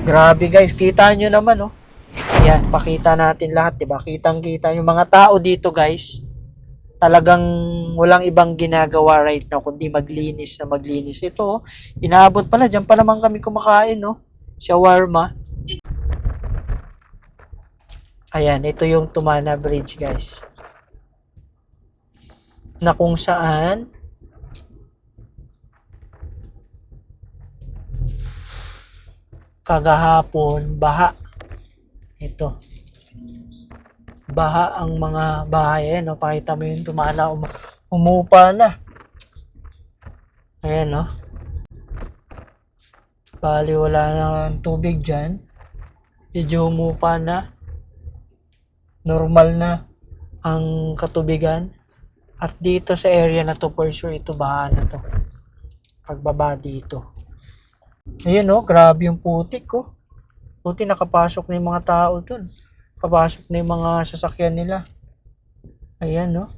Grabe guys, kita nyo naman oh. Yan, pakita natin lahat, 'di ba? Kitang-kita yung mga tao dito, guys. Talagang walang ibang ginagawa right now kundi maglinis na maglinis. Ito, oh, inaabot pala diyan pa naman kami kumakain, no? Shawarma. Ayan, ito yung Tumana Bridge, guys. Na kung saan kagahapon baha. Ito. Baha ang mga bahay. Ayan, no? Pakita mo yung Tumana. Umupa na. Ayan, no? Bali, wala na tubig dyan. Medyo umupa na. Normal na ang katubigan. At dito sa area na to, for sure, ito baha na to. Pagbaba dito. Ayan, no? Grabe yung putik, oh. Puti nakapasok na yung mga tao dun. Papasok na yung mga sasakyan nila. Ayan, no?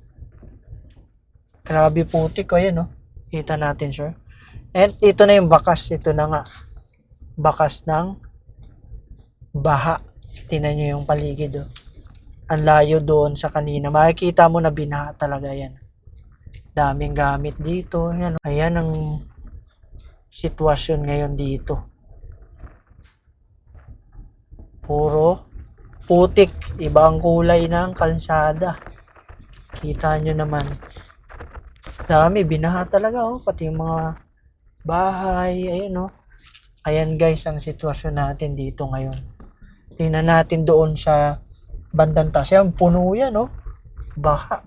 Grabe putik, oh. Ayan, no? Kita natin, sir. And ito na yung bakas. Ito na nga. Bakas ng baha. Tingnan nyo yung paligid, oh. Ang layo doon sa kanina. Makikita mo na binaha talaga yan. Daming gamit dito. Ayan, oh. Ayan ang sitwasyon ngayon dito. Puro putik. Iba ang kulay ng kalsada. Kita nyo naman. Dami. Binaha talaga, oh. Pati yung mga bahay. Ayan, oh. Ayan guys ang sitwasyon natin dito ngayon. Tingnan natin doon sa bandang taas. Yan, puno yan, no? Baha.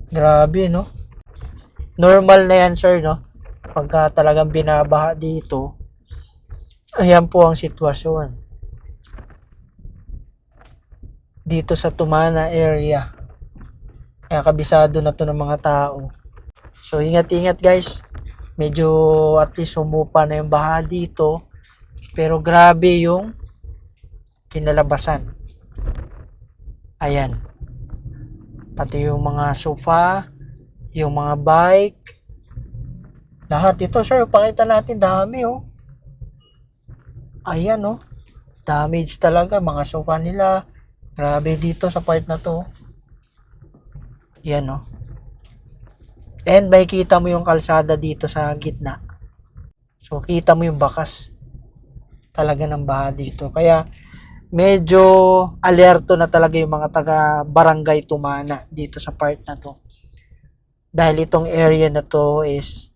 Grabe, no? Normal na yan, sir, no? Pagka talagang binabaha dito, ayan po ang sitwasyon. Dito sa Tumana area. Kaya kabisado na to ng mga tao. So, ingat-ingat, guys. Medyo at least humupa na yung baha dito. Pero grabe yung kinalabasan. Ayan. Pati yung mga sofa, yung mga bike. Lahat ito, sir. Pakita natin. Dami, oh. Ayan, oh. Damage talaga. Mga sofa nila. Grabe dito sa part na to. Ayan, oh. And may kita mo yung kalsada dito sa gitna. So, kita mo yung bakas talaga ng baha dito. Kaya, medyo alerto na talaga yung mga taga Barangay Tumana dito sa part na to. Dahil itong area na to is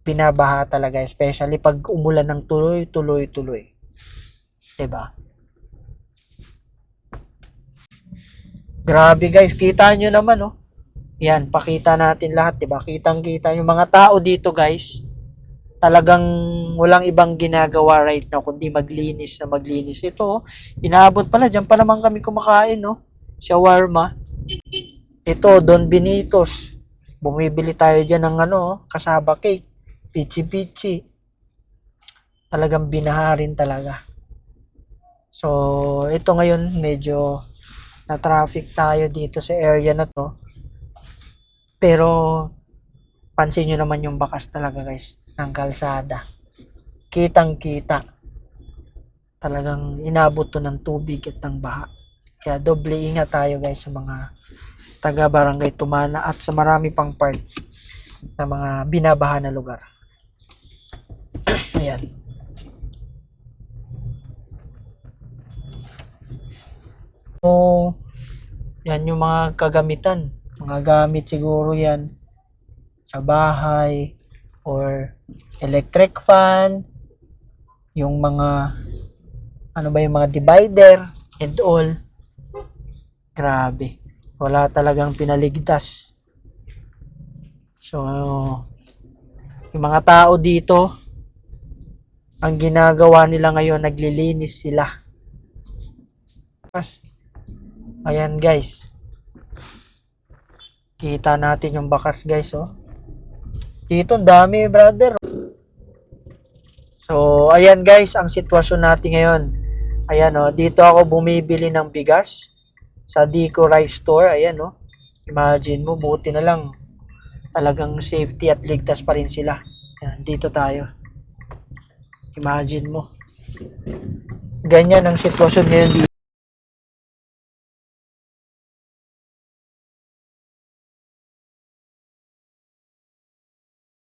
binabaha talaga. Especially pag umulan ng tuloy-tuloy. Diba? Grabe guys. Kita nyo naman, oh. Yan, pakita natin lahat, 'di ba? Kitang-kita yung mga tao dito, guys. Talagang walang ibang ginagawa right now kundi maglinis na maglinis. Ito, inaabot pala diyan pa naman kami kumakain, no? Shawarma. Ito, Don Benitos. Bumibili tayo diyan ng kasaba cake, pichi-pichi. Talagang binaharin talaga. So, ito ngayon medyo na traffic tayo dito sa area na to. Pero, pansin nyo naman yung bakas talaga guys, ng kalsada. Kitang-kita. Talagang inabot to ng tubig at ng baha. Kaya doble ingat tayo guys sa mga taga Barangay Tumana at sa marami pang part na mga binabaha na lugar. Ayan. So, yan yung mga kagamitan. Mga gamit siguro yan sa bahay or electric fan, yung mga yung mga divider and all. Grabe. Wala talagang pinaligtas. So, yung mga tao dito, ang ginagawa nila ngayon, naglilinis sila. Ayan guys. Kita natin yung bakas guys, oh. Dito dami, brother. So, ayan guys, ang sitwasyon natin ngayon. Ayan, oh, dito ako bumibili ng bigas sa Dico Rice Store. Ayan, oh. Imagine mo, buti na lang talagang safety at ligtas pa rin sila. Ayan, dito tayo. Imagine mo. Ganyan ang sitwasyon ngayon dito.